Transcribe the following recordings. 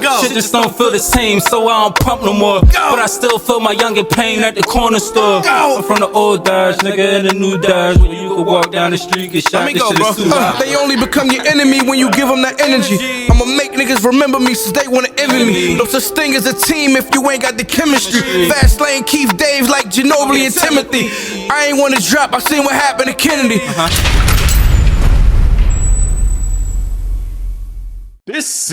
Shit just don't feel the same, so I don't pump no more. But I still feel my youngin' pain at the corner store. I'm from the old Dodge, nigga, and the new Dodge. When you could walk down the street, get shot, this shit is too hot. They only become your enemy when you give them that energy. I'ma make niggas remember me since they wanna envy me. No such thing as a team if you ain't got the chemistry. Fast lane Keith Dave like Ginobili and Timothy. I ain't wanna drop, I seen what happened to Kennedy. This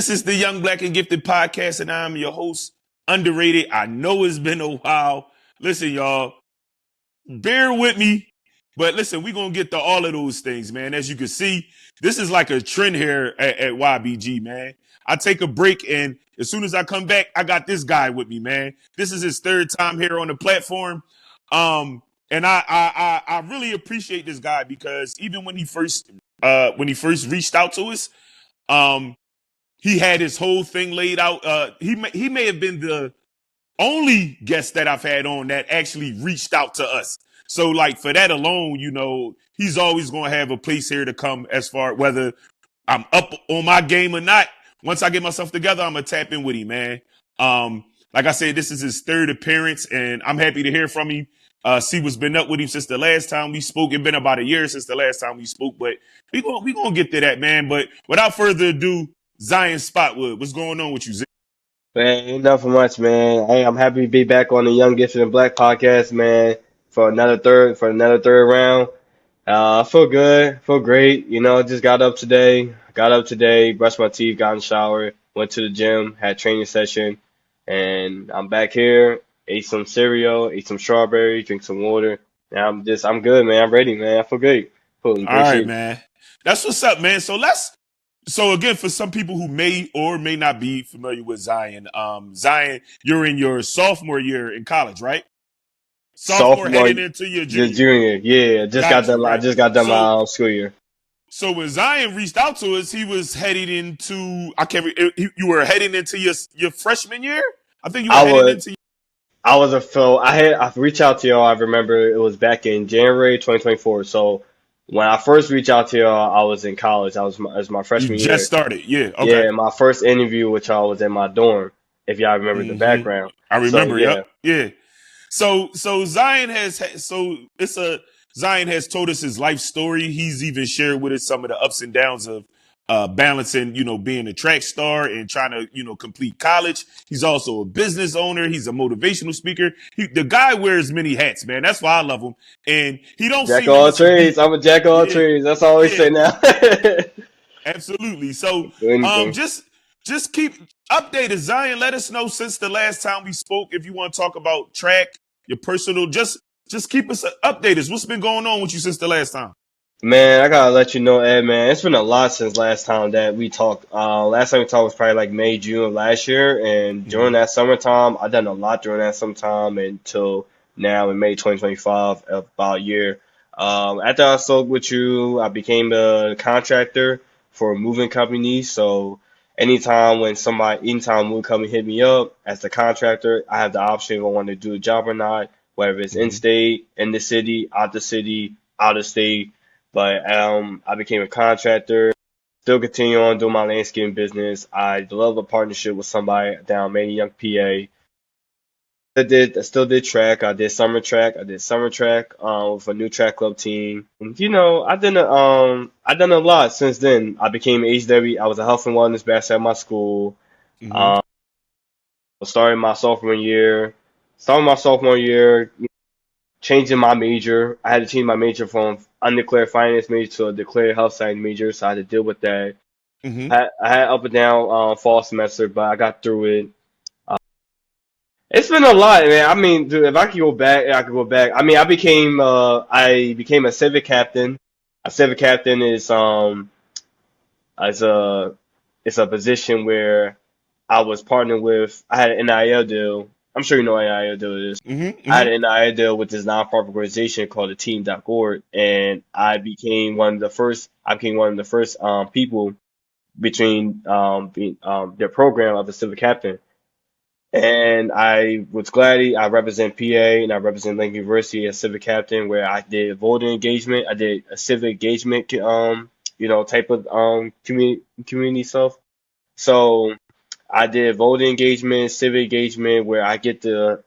is the Young Black and Gifted podcast, and I'm your host, Underrated. I know it's been a while. Listen, y'all, bear with me. But listen, we're going to get to all of those things, man. As you can see, this is like a trend here at YBG, man. I take a break, and as soon as I come back, I got this guy with me, man. This is his third time here on the platform. And I really appreciate this guy because even when he first reached out to us, he had his whole thing laid out. He may have been the only guest that I've had on that actually reached out to us. So like for that alone, you know, he's always going to have a place here to come as far whether I'm up on my game or not. Once I get myself together, I'm going to tap in with him, man. Like I said, this is his third appearance and I'm happy to hear from him. See what's been up with him since the last time we spoke. It's been about a year since the last time we spoke, but we gonna get to that, man. But without further ado, Zion Spotwood, what's going on with you, Zion? Man, ain't nothing much, man. Hey, I'm happy to be back on the Young Gifted and Black podcast, man, for another third round. I feel good, feel great. You know, just got up today, brushed my teeth, got in the shower, went to the gym, had training session, and I'm back here. Ate some cereal, ate some strawberries, drink some water. Now I'm good, man. I'm ready, man. I feel great. All right, man. That's what's up, man. So again, for some people who may or may not be familiar with Zion, Zion, you're in your sophomore year in college, right? Sophomore heading into your junior. Yeah. I just got done my school year. So when Zion reached out to us, he was heading into you were heading into your freshman year? I think you were heading into I reached out to y'all. I remember it was back in January 2024. So when I first reached out to y'all, I was in college. It was my freshman year. Just started, yeah. Okay. Yeah, my first interview with y'all was in my dorm. If y'all remember the background, I remember. So, yeah. So Zion Zion has told us his life story. He's even shared with us some of the ups and downs of balancing, you know, being a track star and trying to, you know, complete college. He's also a business owner. He's a motivational speaker. The guy wears many hats, man. That's why I love him. And he don't jack of all trades. I'm a jack of all trades. That's all we say now. Absolutely. So just keep updated, Zion. Let us know since the last time we spoke. If you want to talk about track, your personal, just keep us updated. What's been going on with you since the last time? Man, I gotta let you know, Ed, man, it's been a lot since last time that we talked. Last time we talked was probably like May, June of last year, and during that summertime, I've done a lot during that summertime until now in May 2025, about a year. After I spoke with you, I became a contractor for a moving company, so anytime a moving company hit me up as the contractor, I have the option if I want to do a job or not, whether it's in-state, in the city, out of state. But I became a contractor, still continue on doing my landscaping business. I developed a partnership with somebody down Maine, Young PA. I still did track. I did summer track with a new track club team. And, you know, I've done a lot since then. I became HW. I was a health and wellness ambassador at my school. Starting my sophomore year, changing my major. I had to change my major from undeclared finance major to a declared health science major, so I had to deal with that. I had up and down fall semester, but I got through it. It's been a lot, man. I mean, dude, if I could go back, I could go back. I mean, I became a civic captain. A civic captain is it's a position where I was partnered with. I had an NIL deal. I'm sure you know what NIL deal is. I had an NIL deal with this nonprofit organization called the Team.org, and I became one of the first people between their program of a civic captain. And I was glad I represent PA and I represent Lincoln University as civic captain, where I did voter engagement. I did a civic engagement, type of community stuff. So I did voting engagement, civic engagement, where I get to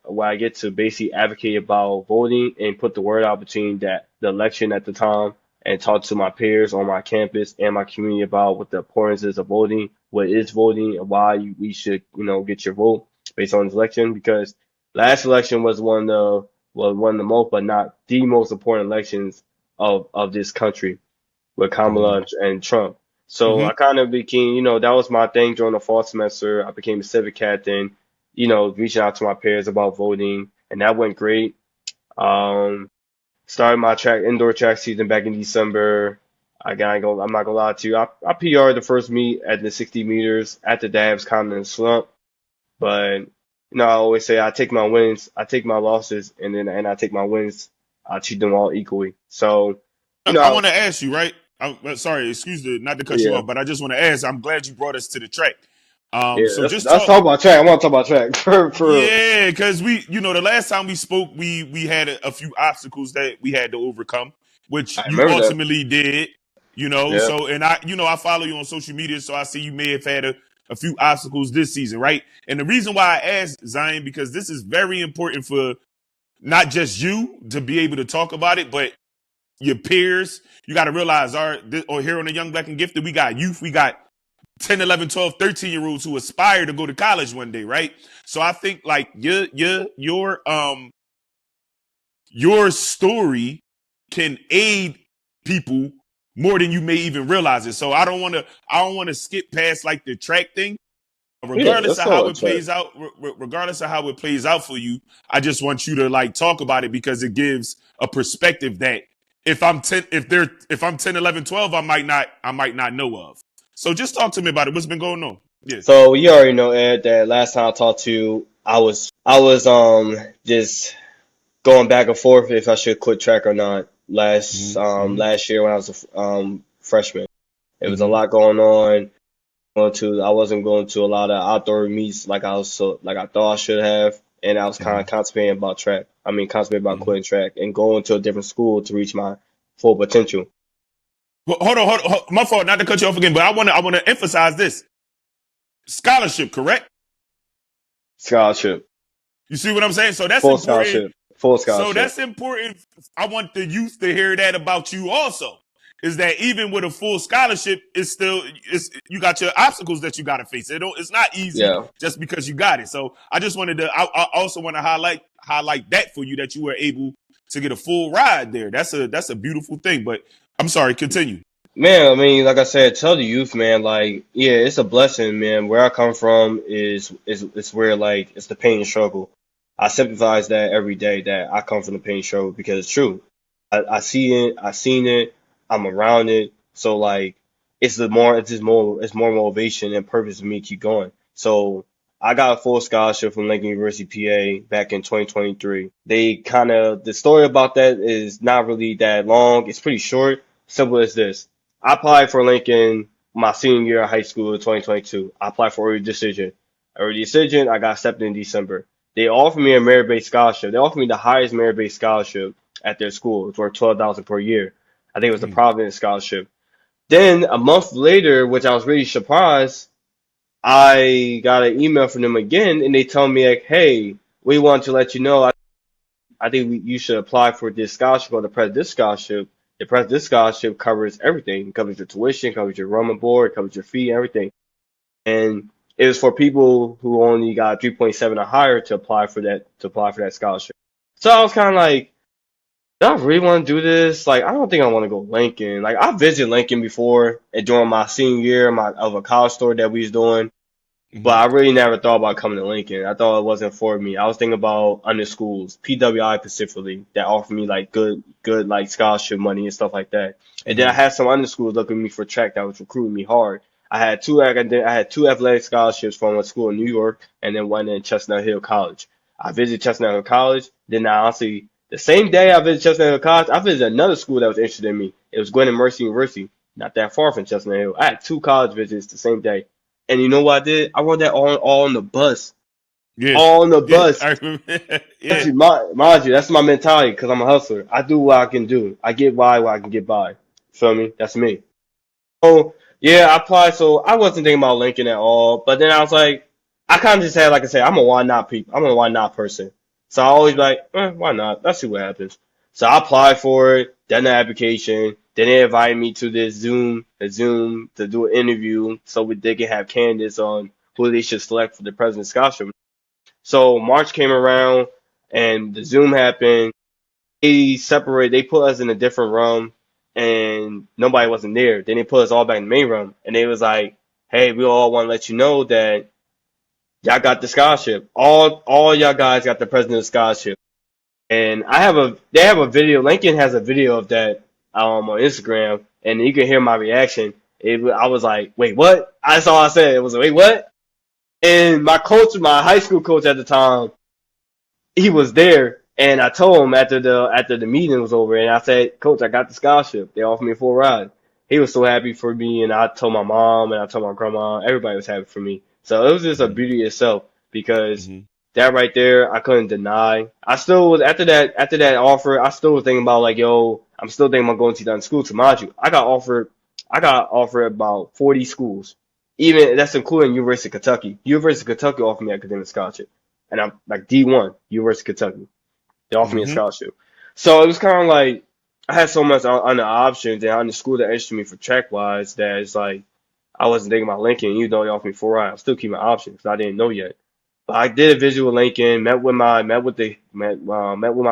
basically advocate about voting and put the word out between the election at the time and talk to my peers on my campus and my community about what the importance is of voting, what is voting, and why we should get your vote based on this election. Because last election was one of the most, but not the most important elections of this country with Mm-hmm. Kamala and Trump. So Mm-hmm. I kind of became, that was my thing during the fall semester. I became a civic captain, reaching out to my peers about voting, and that went great. Um, Started my indoor track season back in December. I'm not gonna lie to you. I PR'd the first meet at the 60 meters. After that, I was kind of in a slump, but I always say I take my wins, I take my losses, and I take my wins. I treat them all equally. So, I want to ask you, right? Sorry, not to cut you yeah. off, but I just want to ask. I'm glad you brought us to the track. Yeah, So just let's talk. talk about track. I want to talk about track for Yeah, because the last time we spoke, we had a few obstacles that we had to overcome, which I you remember that. ultimately did. Yeah, So and I follow you on social media, so I see you may have had a few obstacles this season, right? And the reason why I asked Zion because this is very important for not just you to be able to talk about it, but your peers. You got to realize or here on the Young Black and Gifted, we got youth, we got 10, 11, 12, 13-year-olds who aspire to go to college one day, right? So I think like your story can aid people more than you may even realize it. So I don't want to skip past like the track thing. yeah. Regardless Let's of talk how about it track. plays out, regardless of how it plays out for you, I just want you to like talk about it because it gives a perspective that if I'm 10, if I'm 10, 11, 12, I might not know of. So just talk to me about it. What's been going on? Yeah. So you already know, Ed, that last time I talked to you, I was just going back and forth if I should quit track or not. Mm-hmm. Last year when I was a freshman, it was a Mm-hmm. lot going on. I wasn't going to a lot of outdoor meets like I thought I should have, and I was kind Mm-hmm. of constipated about track. I mean, constipated about Mm-hmm. quitting track and going to a different school to reach my full potential. Well, hold on. My fault, not to cut you off again, but I want to emphasize this scholarship, correct? Scholarship, You see what I'm saying? So that's full important. scholarship, full So scholarship. that's important. I want the youth to hear that about you also. Is that even with a full scholarship, you got your obstacles that you got to face. It's not easy Yeah. just because you got it. So I just wanted to. I also want to highlight that for you that you were able to get a full ride there. That's a beautiful thing. But I'm sorry. Continue. Man, I mean, like I said, tell the youth, man, like, yeah, it's a blessing, man. Where I come from is where like it's the pain and struggle. I sympathize that every day that I come from the pain and struggle because it's true. I see it, I seen it, I'm around it. So like it's more motivation and purpose for me to keep going. So I got a full scholarship from Lincoln University, PA back in 2023. The story about that is not really that long. It's pretty short. Simple as this. I applied for Lincoln my senior year of high school in 2022. I applied for early decision. Early decision, I got accepted in December. They offered me a merit-based scholarship. They offered me the highest merit-based scholarship at their school. It's worth $12,000 per year. I think it was the Mm-hmm. Providence scholarship. Then a month later, which I was really surprised, I got an email from them again, and they tell me like, "Hey, we want to let you know. I think you should apply for this scholarship or the President's scholarship. The President's scholarship covers everything. It covers your tuition, covers your room and board, covers your fee, everything. And it was for people who only got 3.7 or higher to apply for that scholarship. So I was kind of like, do I really want to do this? Like, I don't think I want to go Lincoln. Like, I visited Lincoln before and during my senior year of a college tour that we was doing. But Mm-hmm. I really never thought about coming to Lincoln. I thought it wasn't for me. I was thinking about under schools, PWI specifically, that offered me like good like scholarship money and stuff like that. And then I Mm-hmm. had some under schools looking at me for track that was recruiting me hard. I had two athletic scholarships from a school in New York and then one in Chestnut Hill College. I visited Chestnut Hill College. Then I honestly, the same day I visited Chestnut Hill College, I visited another school that was interested in me. It was Gwen and Mercy University, not that far from Chestnut Hill. I had two college visits the same day. And you know what I did? I wrote that all on the bus. Yeah. All on the Yeah. bus. I remember. Yeah. Actually, mind you, that's my mentality because I'm a hustler. I do what I can do. I get by what I can get by. Feel me? That's me. So Yeah, I applied. So I wasn't thinking about Lincoln at all. But then I was like, I kind of just had, like I said, I'm a why not people. I'm a why not person. So I always be like, why not? Let's see what happens. So I applied for it, done the application. Then they invited me to this Zoom to do an interview they can have candidates on who they should select for the President's Scholarship. So March came around and the Zoom happened. They put us in a different room and nobody wasn't there. Then they put us all back in the main room and they was like, hey, we all want to let you know that y'all got the scholarship. All y'all guys got the President's Scholarship. And they have a video. Lincoln has a video of that on Instagram, and you can hear my reaction. I was like, wait, what? That's all I said. It was like, wait, what? And my high school coach at the time, he was there, and I told him after the meeting was over, and I said, Coach, I got the scholarship. They offered me a full ride. He was so happy for me, and I told my mom, and I told my grandma. Everybody was happy for me. So it was just a beauty itself because that right there, I couldn't deny. I still was after that offer. I still was thinking about like, yo, I'm still thinking about going to that school. To mind you, I got offered about 40 schools, even that's including University of Kentucky. University of Kentucky offered me an academic scholarship, and I'm like D1, University of Kentucky. They offered me a scholarship, so it was kind of like I had so much on the options and on the school that interested me for track wise that it's like I wasn't thinking about Lincoln. Even though they offered me 4 rounds, I'm still keeping my options because I didn't know yet. But I did a visit with Lincoln, met with my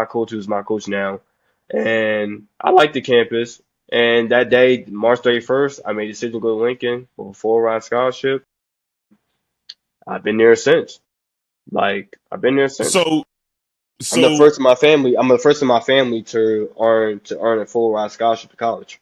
coach, who's my coach now, and I liked the campus. And that day, March 31st, I made a decision to go to Lincoln for a 4 round scholarship. I've been there since. I've been there since. So I'm the first in my family. I'm the first in my family to earn a 4 round scholarship to college.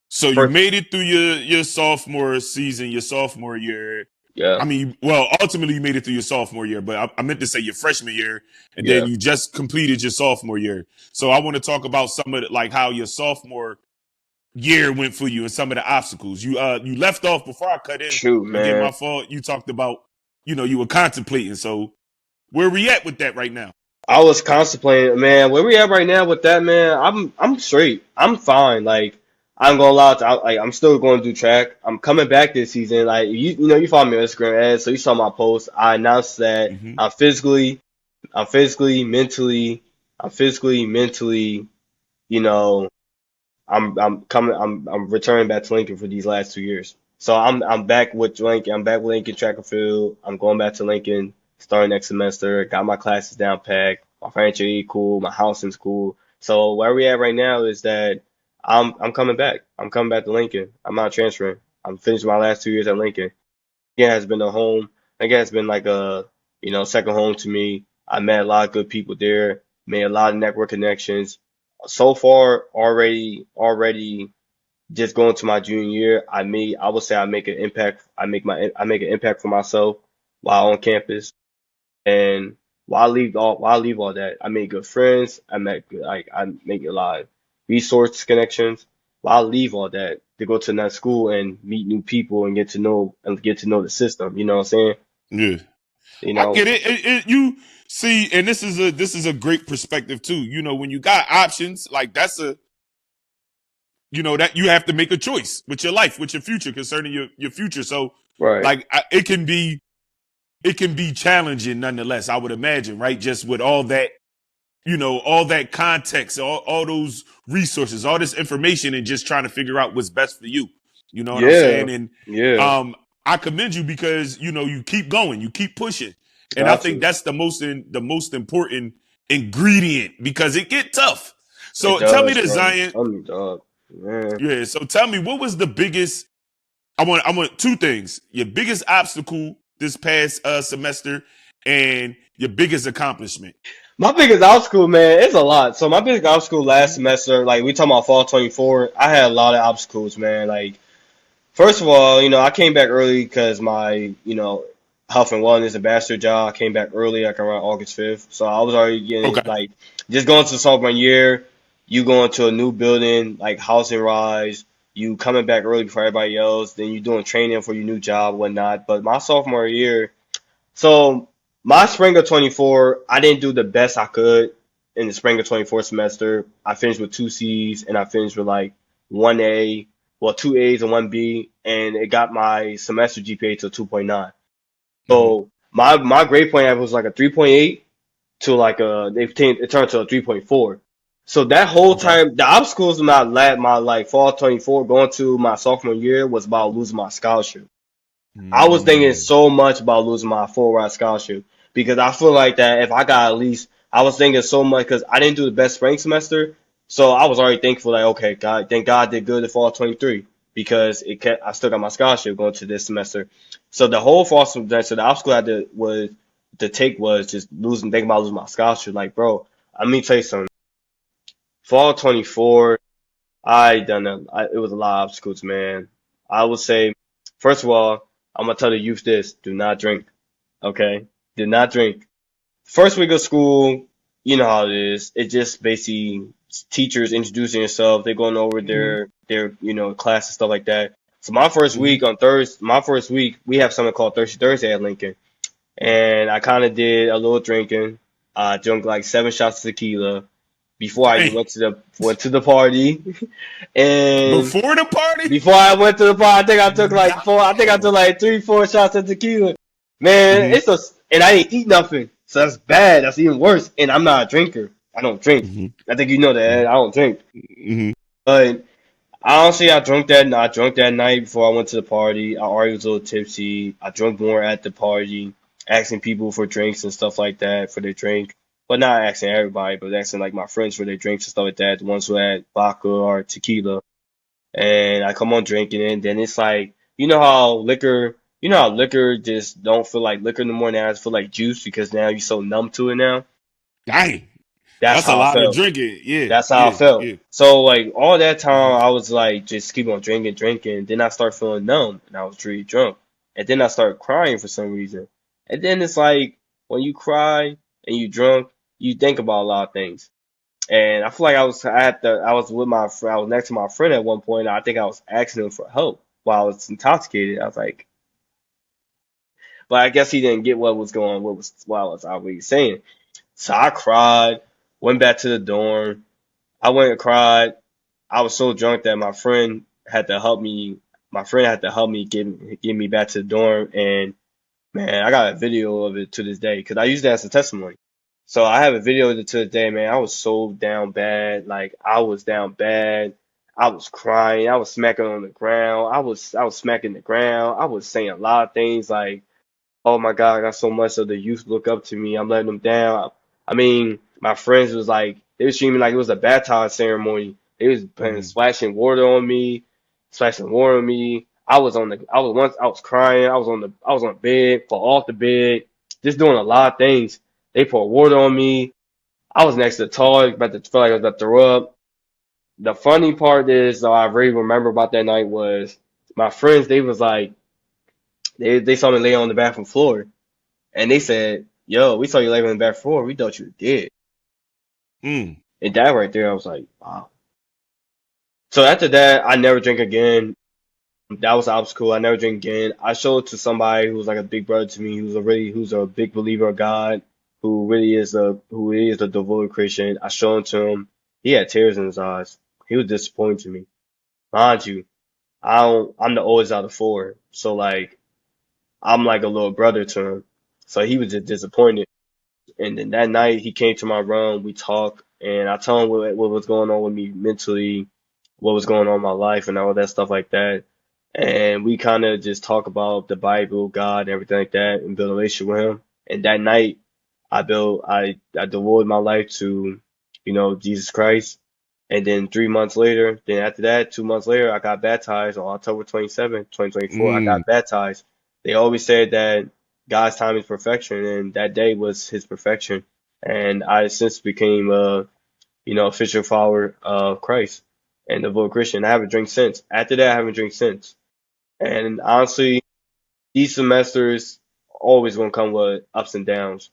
So you made it through your sophomore season, your sophomore year. Yeah. I mean, well, ultimately you made it through your sophomore year, but I meant to say your freshman year, and then you just completed your sophomore year. So I want to talk about some of it, like how your sophomore year went for you and some of the obstacles. You left off before I cut in. Shoot, man. Again, my fault. You talked about, you were contemplating. So where we at with that right now? I was contemplating, man. Where we at right now with that, man? I'm straight. I'm fine. Like I'm gonna lie, I'm still going to do track. I'm coming back this season. Like you follow me on Instagram, Ed, so you saw my post. I announced that I'm physically, mentally, I'm returning back to Lincoln for these last 2 years. So I'm back with Lincoln. I'm back with Lincoln track and field. I'm going back to Lincoln starting next semester. Got my classes down packed. My financial aid cool. My housing's cool. So where we at right now is that I'm coming back. I'm coming back to Lincoln. I'm not transferring. I'm finishing my last 2 years at Lincoln. Lincoln has been a home. Lincoln has been like a second home to me. I met a lot of good people there. Made a lot of network connections. So far, already, just going to my junior year, I would say I make an impact. I make an impact for myself while on campus, and while I leave all that, I make good friends. I make a lot of resource connections. While I leave all that to go to another school and meet new people and get to know the system. You know what I'm saying? Yeah. I get it. You see, and this is a great perspective too. When you got options, like that's that you have to make a choice with your life, with your future, concerning your future. So, right. It can be challenging nonetheless, I would imagine, right? Just with all that, all that context, all those resources, all this information, and just trying to figure out what's best for you. You know what I'm saying? And I commend you because you keep going, you keep pushing, and I think that's the most important ingredient because it get tough. So tell me this, Zion. Yeah. So tell me, what was the biggest? I want two things: your biggest obstacle this past semester, and your biggest accomplishment. My biggest obstacle, man, it's a lot. So my biggest obstacle last semester, like we talking about fall 24, I had a lot of obstacles, man. Like first of all, I came back early because my, health and wellness ambassador job. I came back early, like around August 5th. So I was already getting like just going to the sophomore year, you going to a new building, like housing rise, you coming back early before everybody else, then you doing training for your new job, whatnot. But my sophomore year, so my spring of 24, I didn't do the best I could in the spring of 24 semester. I finished with 2 C's and I finished with like 1A two A's and one B, and it got my semester GPA to 2.9. Mhm. So my grade point average was like a 3.8 to like it turned to a 3.4. So that whole Okay. time, the obstacles in my like fall 24 going to my sophomore year was about losing my scholarship. I was thinking Mm. so much about losing my full ride scholarship because I feel like that if I got at least, I was thinking so much because I didn't do the best spring semester, so I was already thankful like okay, God, thank God I did good in fall 23 because I still got my scholarship going to this semester. So the whole fall semester, the obstacle I had to take was just thinking about losing my scholarship. Like bro, let me tell you something. Fall 24, it was a lot of obstacles, man. I would say, first of all, I'm gonna tell the youth this: do not drink. Okay, do not drink. First week of school, you know how it is. It just basically teachers introducing themselves. They're going over their class and stuff like that. So Mhm. my first week, we have something called Thirsty Thursday at Lincoln, and I kind of did a little drinking. I drank like 7 shots of tequila before I even Dang. went to the party, and Before the party? before I went to the bar, I think I took like four. I think I Damn. took like 3, 4 shots of tequila. Man, Mhm. and I didn't eat nothing, so that's bad. That's even worse. And I'm not a drinker. I don't drink. Mhm. I think you know that. Mhm. I don't drink. Mhm. But honestly, I drunk that night before I went to the party. I already was a little tipsy. I drank more at the party, asking people for drinks and stuff like that for their drink. But not asking everybody, but asking like my friends for their drinks and stuff like that. The ones who had vodka or tequila, and I come on drinking it, and then it's like you know how liquor just don't feel like liquor no more now, it feel like juice because now you're so numb to it now. Dang. That's That's a how I lot of felt. drinking. Yeah. That's how I Yeah. felt. Yeah. So like all that Mhm. time I was like just keep on drinking, then I start feeling numb and I was really drunk. And then I started crying for some reason. And then it's like when you cry and you drunk, you think about a lot of things. And I feel like I was with my friend, I was next to my friend at one point. I think I was asking him for help while I was intoxicated. I was like, but I guess he didn't get what I was already saying. So I cried, went back to the dorm. I went and cried. I was so drunk that my friend had to help me. My friend had to help me get me back to the dorm. And man, I got a video of it to this day because I used that as a testimony. So I have a video of it to this day, man. I was so down bad. Like I was down bad. I was crying. I was smacking on the ground. I was smacking the ground. I was saying a lot of things like, "Oh my God, I got so much of the youth look up to me. I'm letting them down." I mean, my friends was like they was treating me like it was a baptism ceremony. They was putting Mhm. splashing water on me. I was crying. I was on the bed, fall off the bed, just doing a lot of things. They poured water on me. I was next to the toilet, about to feel like I was about to throw up. The funny part is, though, I really remember about that night was my friends. They was like, they saw me lay on the bathroom floor, and they said, "Yo, we saw you lay on the bathroom floor. We thought you were dead." Mm. And that right there, I was like, wow. So after that, I never drink again. That was the obstacle. I never drink again. I showed it to somebody who was like a big brother to me, who's a big believer of God, who really is a devoted Christian. I showed it to him. He had tears in his eyes. He was disappointed to me. Mind you, I'm the oldest out of four. So like I'm like a little brother to him. So he was just disappointed. And then that night he came to my room, we talked, and I told him what was going on with me mentally, what was going on in my life, and all that stuff like that. And we kind of just talk about the Bible, God, and everything like that, and build a relationship with him. And that night, I devoted my life to, Jesus Christ. And then 3 months later, then after that, 2 months later, I got baptized on October 27th, 2024. I Mm. got baptized. They always said that God's time is perfection, and that day was His perfection. And I since became a official follower of Christ and a devout Christian. I haven't drank since. After that, I haven't drank since. And honestly, these semesters always gonna come with ups and downs.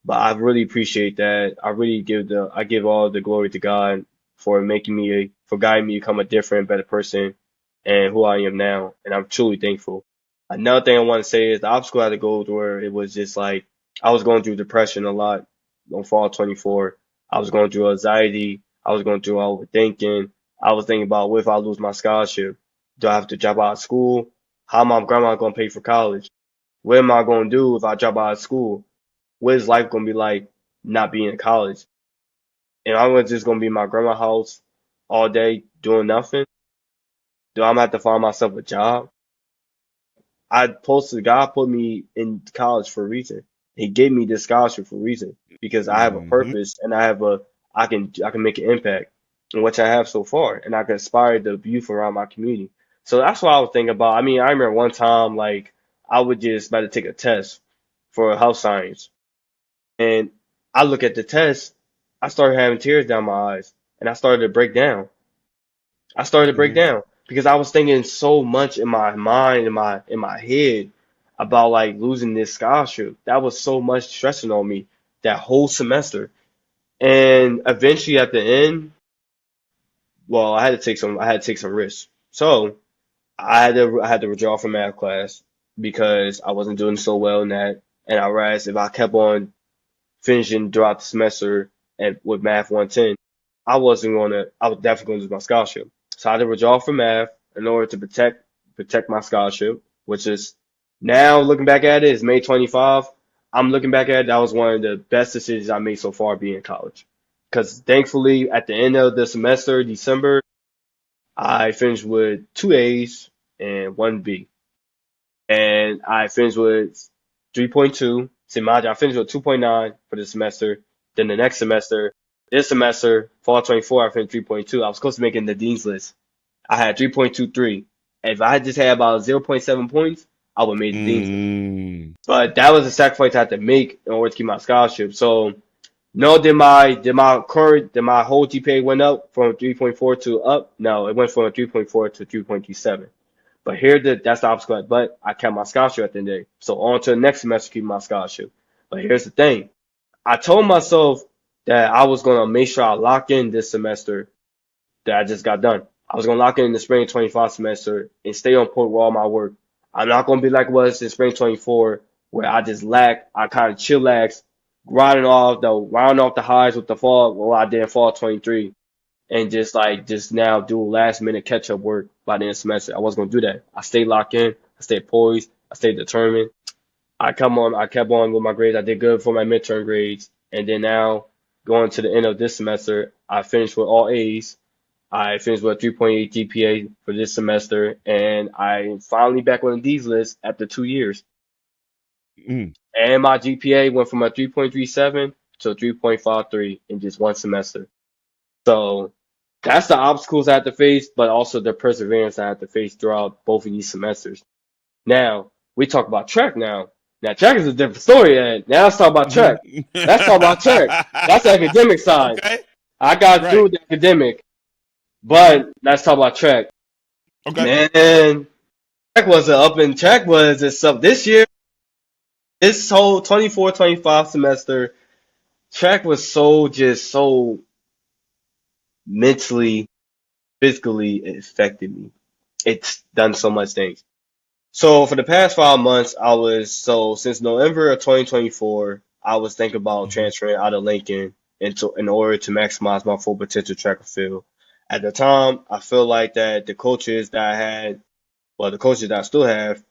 But I really appreciate that. I give all the glory to God for for guiding me to become a different, better person and who I am now. And I'm truly thankful. Another thing I want to say is the obstacle I had to go through where it was just like I was going through depression a lot on fall 24. I was going through anxiety. I was going through overthinking. I was thinking about what if I lose my scholarship. Do I have to drop out of school? How my grandma gonna pay for college? What am I gonna do if I drop out of school? What is life gonna be like not being in college? And I'm just gonna be in my grandma's house all day doing nothing? Do I have to find myself a job? God put me in college for a reason. He gave me this scholarship for a reason because I have a Mm-hmm. purpose and I can make an impact in which I have so far and I can inspire the youth around my community. So that's what I was thinking about. I mean, I remember one time like I would just about to take a test for health science and I look at the test, I started having tears down my eyes and I started to break down. I started to break Mm-hmm. down because I was thinking so much in my mind, in my head about like losing this scholarship. That was so much stressing on me that whole semester. And eventually at the end, well, I had to take some risks. So I had to withdraw from math class because I wasn't doing so well in that. And I realized if I kept on finishing throughout the semester and with math 110, I was definitely gonna lose my scholarship. So I had to withdraw from math in order to protect my scholarship, which is now looking back at it is May 25. I'm looking back at it, that was one of the best decisions I made so far being in college. Because thankfully at the end of the semester, December, I finished with two A's and one B. And I finished with 3.2. See, mind you, I finished with 2.9 for the semester. Then the next semester, this semester, fall 24, I finished 3.2. I was close to making the dean's list. I had 3.23. If I had just had about zero point 0.7 points, I would have made the dean's list. Mm-hmm. But that was a sacrifice I had to make in order to keep my scholarship. So no, did my whole GPA went up from 3.4 to up? No, it went from 3.4 to 3.27. But that's the obstacle. But I kept my scholarship at the end of the day. So on to the next semester, keep my scholarship. But here's the thing. I told myself that I was gonna make sure I lock in this semester that I just got done. I was gonna lock in the spring 25 semester and stay on point with all my work. I'm not gonna be like it was in spring 24 where I kind of chillax, riding off the highs with the fall, well I did in fall 23 and just now do last minute catch up work by the end of the semester. I wasn't gonna do that. I stayed locked in, I stayed poised, I stayed determined. I kept on with my grades. I did good for my midterm grades. And then now going to the end of this semester, I finished with all A's. I finished with a 3.8 GPA for this semester, and I'm finally back on the D's list after 2 years. Mm. And my GPA went from a 3.37 to a 3.53 in just one semester. So that's the obstacles I had to face, but also the perseverance I had to face throughout both of these semesters. Now, we talk about track now. Now, track is a different story, Ed. Now let's talk about track. Let's talk about track. That's the academic side. Okay. I got Right. through the academic, but let's talk about track. Okay. Man, track was it's up this year. This whole 24-25 semester, track was so mentally, physically, it affected me. It's done so much things. So for the past 5 months, since November of 2024, I was thinking about Mm-hmm. transferring out of Lincoln in order to maximize my full potential track and field. At the time, I feel like that the coaches that I had, well, the coaches that I still have,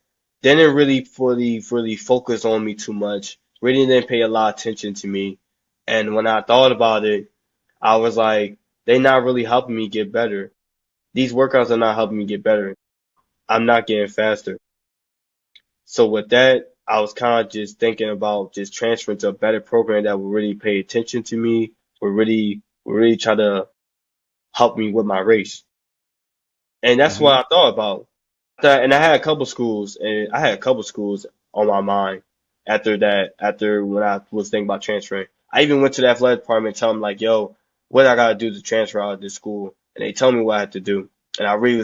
didn't really fully focus on me too much. Really didn't pay a lot of attention to me. And when I thought about it, I was like, they're not really helping me get better. These workouts are not helping me get better. I'm not getting faster. So with that, I was kind of just thinking about just transferring to a better program that would really pay attention to me, would really try to help me with my race. And that's what Mm-hmm. I thought about. And I had a couple schools on my mind after when I was thinking about transferring. I even went to the athletic department and tell them like, yo, what I gotta do to transfer out of this school? And they tell me what I had to do. And I really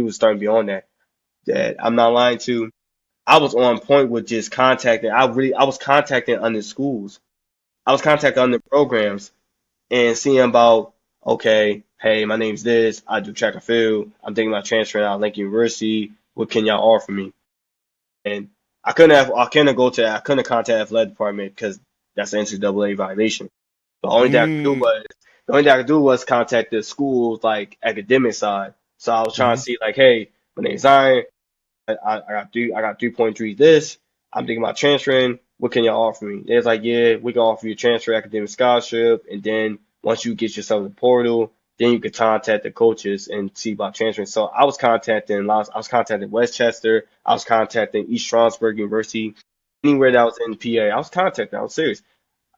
was starting to be on that I'm not lying to. I was on point with just contacting. I was contacting other schools. I was contacting other programs and seeing about, okay, hey, my name's this. I do track and field. I'm thinking about transferring out of Lincoln University. What can y'all offer me? And I couldn't contact the athletic department because that's an NCAA violation. Mm. The only thing I could do was contact the school's like academic side. So I was trying Mm-hmm. to see like, hey, My name's Zion. I got 3.3 this. I'm thinking about transferring. What can y'all offer me? They was like, yeah, we can offer you a transfer academic scholarship, and then once you get yourself in the portal, then you could contact the coaches and see about transferring. So I was contacting Westchester, I was contacting East Stroudsburg University, anywhere that was in PA. I was contacting. I was serious.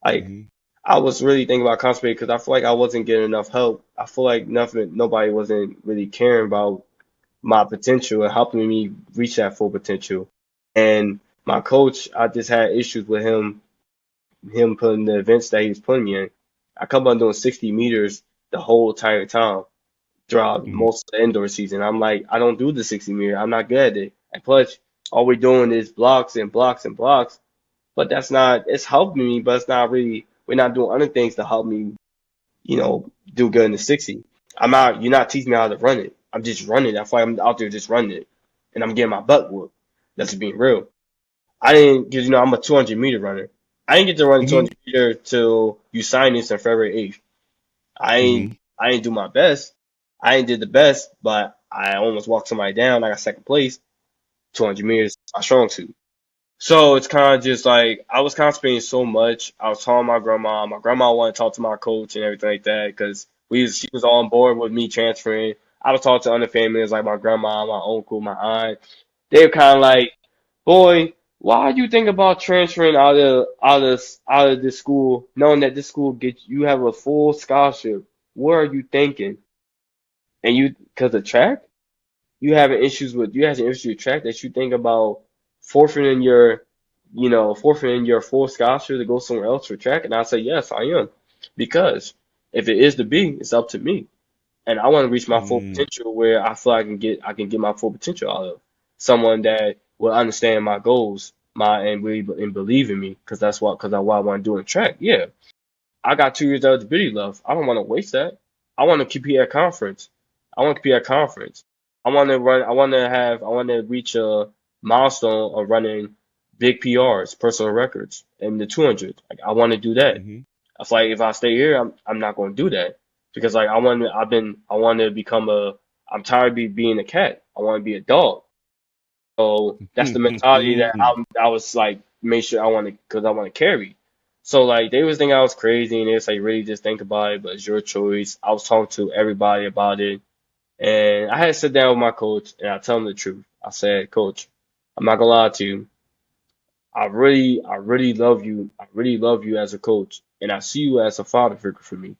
Like Mm-hmm. I was really thinking about concentrating because I feel like I wasn't getting enough help. I feel like nobody wasn't really caring about my potential and helping me reach that full potential. And my coach, I just had issues with him putting the events that he was putting me in. I come on doing 60 meters the whole entire time throughout Mm-hmm. most of the indoor season. I'm like, I don't do the 60 meter. I'm not good at it. And plus, all we're doing is blocks and blocks and blocks. But that's not, it's helping me, but it's not really, we're not doing other things to help me, do good in the 60. You're not teaching me how to run it. I'm just running. That's why I'm out there just running it. And I'm getting my butt whooped. That's just being real. I didn't, because, I'm a 200-meter runner. I didn't get to run 200 meter till you signed this on February 8th. Mm-hmm. I ain't do my best. I ain't did the best, but I almost walked somebody down. I got second place. 200 meters, my strong suit. So it's kind of just like I was constipating so much. I was telling my grandma. My grandma wanted to talk to my coach and everything like that because she was on board with me transferring. I was talking to other families like my grandma, my uncle, my aunt. They were kind of like, "Boy, why do you think about transferring out of this school, knowing that this school gets you have a full scholarship? What are you thinking?" And because of track, you having issues with track that you think about forfeiting forfeiting your full scholarship to go somewhere else for track. And I say, yes, I am. Because if it is to be, it's up to me. And I want to reach my full Mm-hmm. potential where I feel I can get my full potential out of someone that will understand my goals, and really and believe in me, because I what I want to do in track. Yeah, I got 2 years of eligibility left. I don't want to waste that. I want to compete at conference. I want to compete at conference. I want to run. I want to reach a milestone of running big PRs, personal records, in the 200. Like I want to do that. Mm-hmm. I feel like if I stay here, I'm not going to do that because like I want to become I'm tired of being a cat. I want to be a dog. So that's the mentality that I was like, make sure because I want to carry. So like they was thinking I was crazy and it's like really just think about it, but it's your choice. I was talking to everybody about it, and I had to sit down with my coach and I tell him the truth. I said, Coach, I'm not gonna lie to you. I really love you. I really love you as a coach, and I see you as a father figure for me.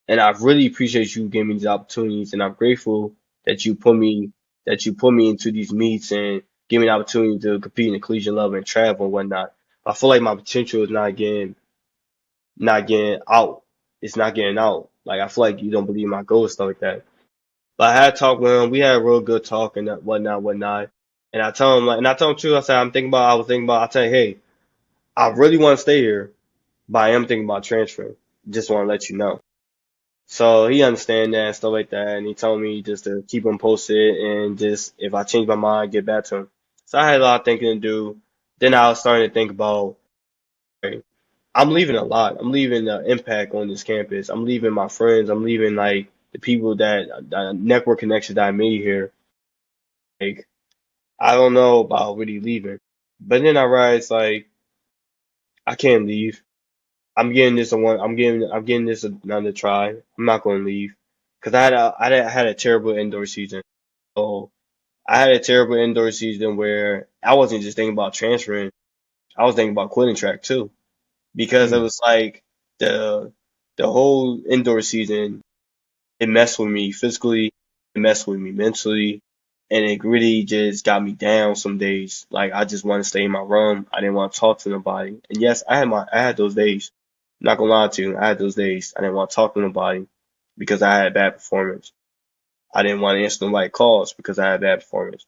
And I really appreciate you giving me these opportunities, and I'm grateful that you put me into these meets and give me the opportunity to compete in the collegiate level and travel and whatnot. I feel like my potential is not getting out. It's not getting out. Like I feel like you don't believe my goals, stuff like that. But I had a talk with him. We had a real good talk and that whatnot. And I tell him too. I said I was thinking about. I tell you, hey, I really want to stay here, but I am thinking about transferring. Just want to let you know. So he understand that and stuff like that, and he told me just to keep him posted and just if I change my mind, get back to him. So I had a lot of thinking to do. Then I was starting to think about, hey, I'm leaving a lot. I'm leaving the impact on this campus. I'm leaving my friends. I'm leaving like the people that network connections that I made here. Like I don't know about really leaving, but then I realized like I can't leave. I'm getting this another try. I'm not going to leave because I had a terrible indoor season. So I had a terrible indoor season where I wasn't just thinking about transferring. I was thinking about quitting track too because it was like the the whole indoor season. It messed with me physically. It messed with me mentally. And it really just got me down some days. Like I just want to stay in my room. I didn't want to talk to nobody. And yes, I had those days. Not gonna lie to you, I had those days. I didn't want to talk to nobody because I had bad performance. I didn't want to answer nobody calls because I had bad performance.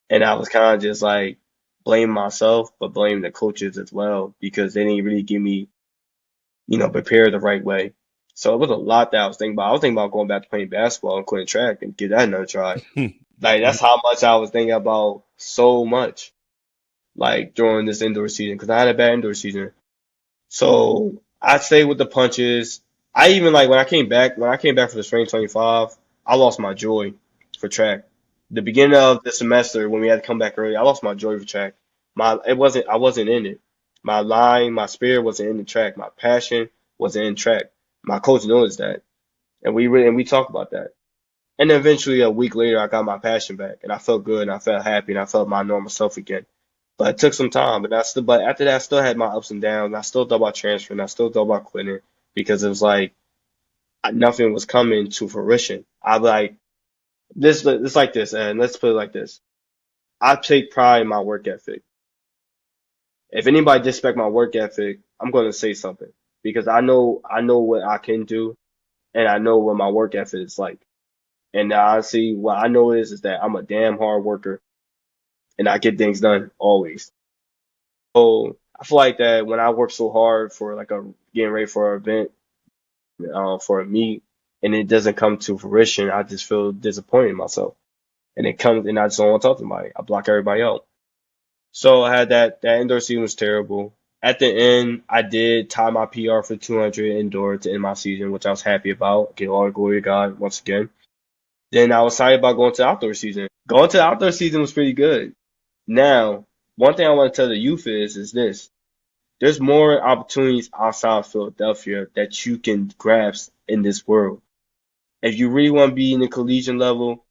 And I was kind of just like blaming myself, but blaming the coaches as well because they didn't really give me, prepared the right way. So it was a lot that I was thinking about. I was thinking about going back to playing basketball and quitting track and give that another try. Like that's how much I was thinking about so much, like during this indoor season because I had a bad indoor season. So I stayed with the punches. I even like when I came back for the spring 25, I lost my joy for track The beginning of the semester when we had to come back early, I lost my joy for track. I wasn't in it. My spirit wasn't in the track. My passion wasn't in track. My coach noticed that, and we talked about that. And then eventually, a week later, I got my passion back, and I felt good, and I felt happy, and I felt my normal self again. But it took some time, but after that, I still had my ups and downs. I still thought about transferring. I still thought about quitting because it was like nothing was coming to fruition. I like this. It's like this, and let's put it like this. I take pride in my work ethic. If anybody disrespect my work ethic, I'm going to say something because I know what I can do, and I know what my work ethic is like. And honestly, what I know is that I'm a damn hard worker, and I get things done always. So I feel like that when I work so hard for like a getting ready for an event, for a meet, and it doesn't come to fruition, I just feel disappointed in myself. And it comes, and I just don't want to talk to anybody. I block everybody out. So I had that indoor season was terrible. At the end, I did tie my PR for 200 indoor to end my season, which I was happy about. Give all the glory to God once again. Then I was excited about going to the outdoor season. Going to the outdoor season was pretty good. Now, one thing I want to tell the youth is this. There's more opportunities outside of Philadelphia that you can grasp in this world. If you really want to be in the collegiate level,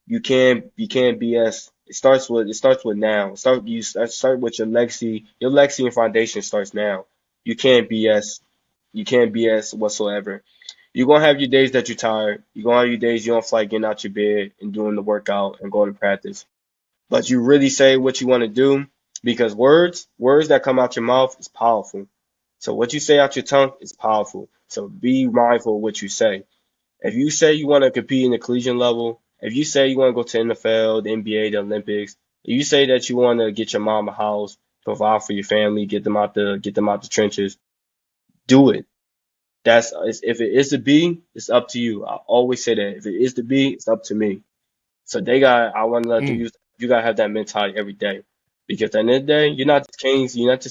you can't BS. It starts with now. Start with your legacy. Your legacy and foundation starts now. You can't BS. You can't BS whatsoever. You're gonna have your days that you're tired. You're gonna have your days you don't feel like getting out your bed and doing the workout and going to practice. But you really say what you want to do because words that come out your mouth is powerful. So what you say out your tongue is powerful. So be mindful of what you say. If you say you want to compete in the collegiate level, if you say you want to go to the NFL, the NBA, the Olympics, if you say that you want to get your mom a house, provide for your family, get them out the trenches, do it. If it is to be, it's up to you. I always say that if it is to be, it's up to me. So I want to let you gotta have that mentality every day, because at the end of the day, you're not just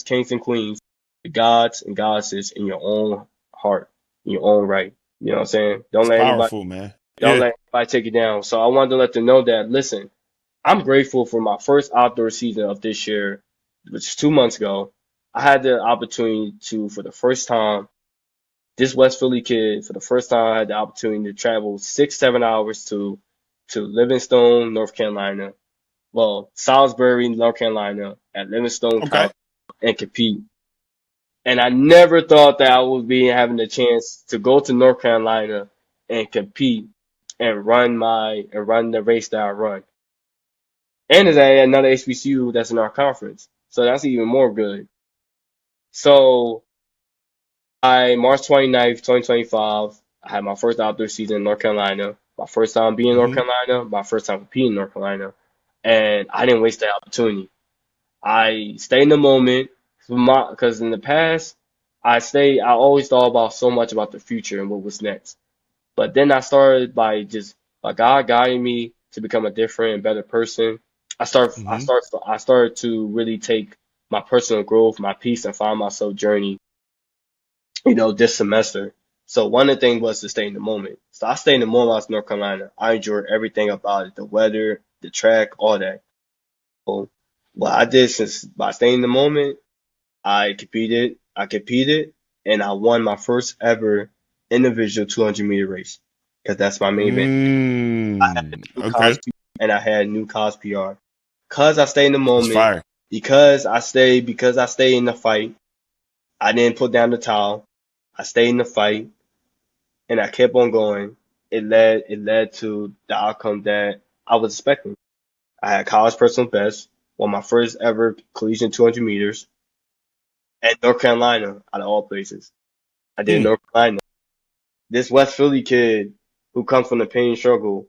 kings and queens, you're gods and goddesses in your own heart, in your own right. You know what I'm saying? It's powerful, man. Don't Yeah. let anybody take you down. So I wanted to let them know that listen, I'm grateful for my first outdoor season of this year, which is 2 months ago. I had the opportunity to, for the first time, this West Philly kid, for the first time, I had the opportunity to travel 6, 7 hours to Livingstone, North Carolina. Well, Salisbury, North Carolina, at Livingstone Okay. College, and compete. And I never thought that I would be having the chance to go to North Carolina and compete and run the race that I run. And it's at another HBCU that's in our conference. So that's even more good. So March 29th, 2025, I had my first outdoor season in North Carolina. My first time being in North Carolina, my first time competing in North Carolina. And I didn't waste that opportunity. I stayed in the moment because in the past, I always thought about so much about the future and what was next. But then I started by God guiding me to become a different and better person. I started to really take my personal growth, my peace, and find myself journey, this semester. So one of the things was to stay in the moment. So I stayed in the moment. I was in North Carolina. I enjoyed everything about it, the weather, the track, all that. So what I did since by staying in the moment, I competed, and I won my first ever individual 200-meter race because that's my main event. I had new Okay. cause and I had new cause PR. Cause I stayed in the It's moment, fire. because I stayed in the fight. I didn't put down the towel. I stayed in the fight, and I kept on going. It led to the outcome that I was expecting. I had college personal best, won my first ever collegiate 200 meters, at North Carolina, out of all places. I did North Carolina. This West Philly kid who comes from the pain and struggle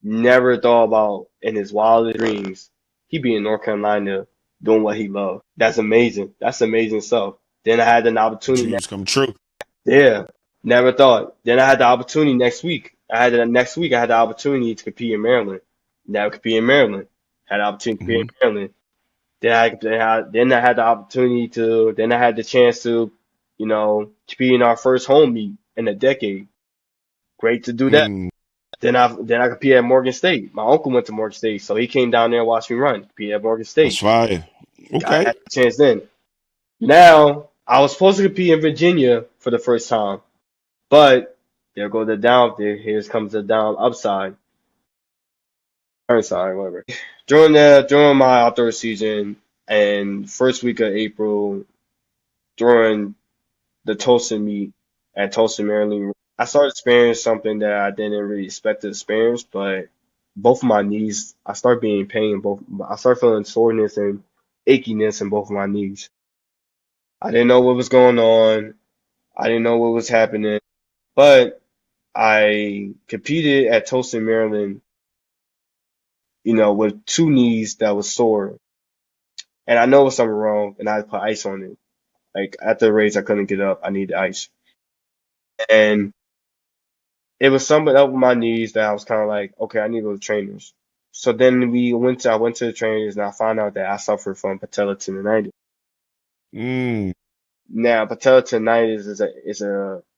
never thought about in his wildest dreams he'd be in North Carolina doing what he loved. That's amazing. That's amazing stuff. Then I had an opportunity. Dreams come true. Yeah, never thought. Then I had the opportunity next week. I had the opportunity to compete in Maryland. Never compete in Maryland. Had the opportunity to compete in Maryland. Then I had the opportunity to. Then I had the chance to, compete in our first home meet in a decade. Great to do that. Then I competed at Morgan State. My uncle went to Morgan State, so he came down there and watched me run. Competed at Morgan That's State. fire. I Okay. had a chance then. Now I was supposed to compete in Virginia for the first time, but there go the down. Here comes the down upside, downside, whatever. During my outdoor season and first week of April, during the Tulsa meet at Tulsa, Maryland, I started experiencing something that I didn't really expect to experience, but both of my knees, I started being in pain. I started feeling soreness and achiness in both of my knees. I didn't know what was going on. I didn't know what was happening, but I competed at Tulsa, Maryland, with two knees that was sore. And I know it was something wrong, and I put ice on it. Like after the race, I couldn't get up. I needed ice. And it was something up with my knees that I was kind of like, okay, I need to go to trainers. So then I went to the trainers and I found out that I suffer from patella tendonitis. Mm. Now, patella tendonitis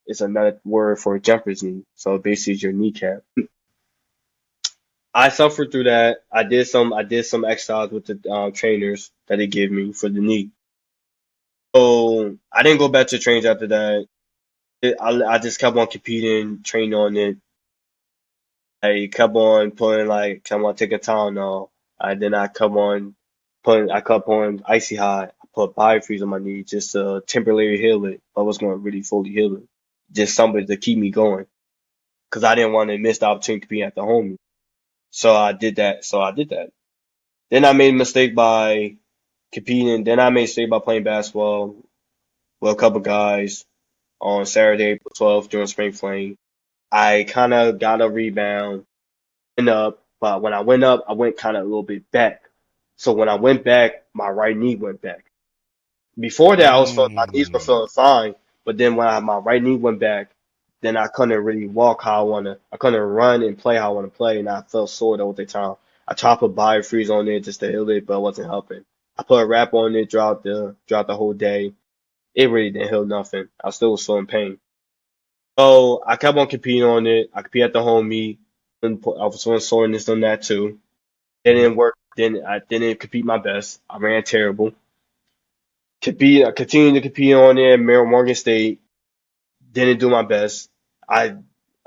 is another word for a jumper's knee. So basically, it's your kneecap. I suffered through that. I did some exercise with the trainers that they gave me for the knee. So I didn't go back to trains after that. I just kept on competing, training on it. I kept on kept on taking Tylenol. I kept on icy hot. I put biofreeze on my knee just to temporarily heal it. I was going to really fully heal it. Just something to keep me going. Because I didn't want to miss the opportunity to be at the home. So I did that. Then I made a mistake by competing. Then I made a mistake by playing basketball with a couple guys on Saturday, April 12th during spring fling. I kind of got a rebound, went up, but when I went up, I went kind of a little bit back. So when I went back, my right knee went back. Before that, my knees were Mm. feeling fine, but then when my right knee went back, then I couldn't really walk how I wanna. I couldn't run and play how I want to play, and I felt sore the whole time. I tried to put biofreeze on it just to heal it, but it wasn't helping. I put a wrap on it throughout the whole day. It really didn't heal nothing. I still was feeling pain. So I kept on competing on it. I competed at the home meet. And I was feeling soreness on that too. It didn't work. Then I didn't compete my best. I ran terrible. I continued to compete on it. Morgan State didn't do my best. I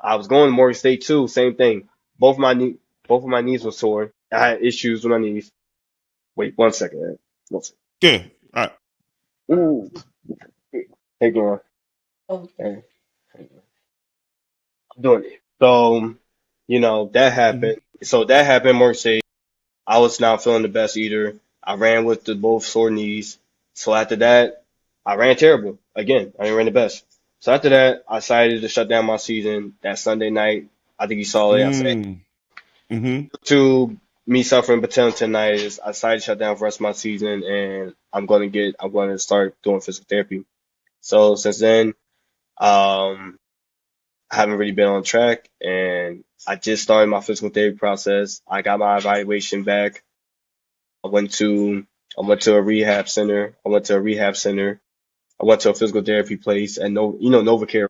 I was going to Morgan State too. Same thing. Both of my knees were sore. I had issues with my knees. Wait 1 second. Man. 1 second. Yeah. All right. Ooh, hang on. Okay. I'm doing it. So, that Mhm. happened. So that happened, Morgan State. I was not feeling the best either. I ran with the both sore knees. So after that, I ran terrible. Again, I didn't run the best. So after that, I decided to shut down my season that Sunday night. I think you saw it. I said Mm. Mhm. to me suffering patella tendonitis, I decided to shut down for the rest of my season, and I'm going to start doing physical therapy. So since then, um, I haven't really been on track, and I just started my physical therapy process. I got my evaluation back. I went to I went to a rehab center. I went to a rehab center. I went to a physical therapy place and NovaCare.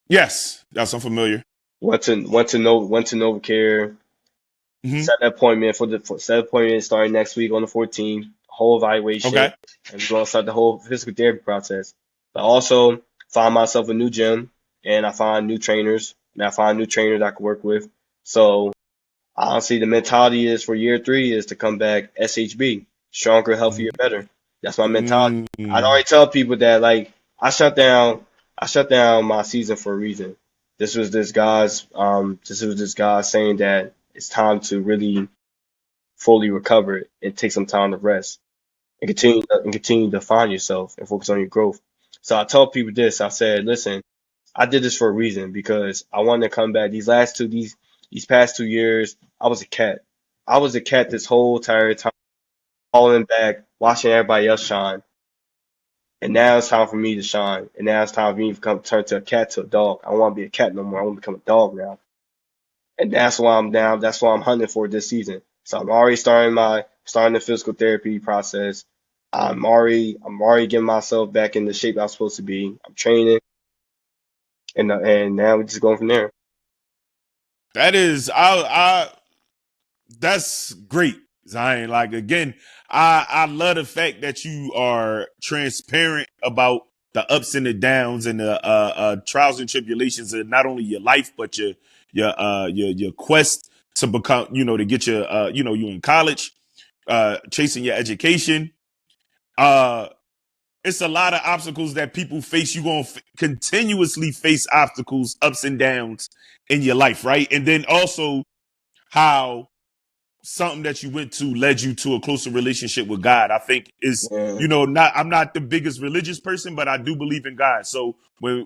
Yes. That's unfamiliar. Went to NovaCare. Mhm. Set an appointment set an appointment starting next week on the 14th. Whole evaluation, Okay. and we're gonna start the whole physical therapy process. But also find myself a new gym, and I find new trainers, I can work with. So honestly, the mentality is for year 3 is to come back SHB, stronger, healthier, better. That's my mentality. I'd Mm. already tell people that I shut down my season for a reason. This was this guy saying that it's time to really fully recover and take some time to rest and continue to find yourself and focus on your growth. So I told people this. I said, listen, I did this for a reason because I wanted to come back. These past 2 years, I was a cat. I was a cat this whole entire time, falling back, watching everybody else shine. And now it's time for me to shine. And now it's time for me to turn to a cat to a dog. I don't want to be a cat no more. I want to become a dog now. And that's why I'm down. That's why I'm hunting for this season. So I'm already starting the physical therapy process. I'm already getting myself back in the shape I'm supposed to be. I'm training, and now we're just going from there. That is, that's great, Zion. Like again, I love the fact that you are transparent about the ups and the downs and the trials and tribulations of not only your life but your quest to become, to get your you in college, chasing your education. It's a lot of obstacles that people face. You're going to continuously face obstacles, ups and downs in your life, right? And then also how something that you went to led you to a closer relationship with God. I think is, Yeah. I'm not the biggest religious person, but I do believe in God. So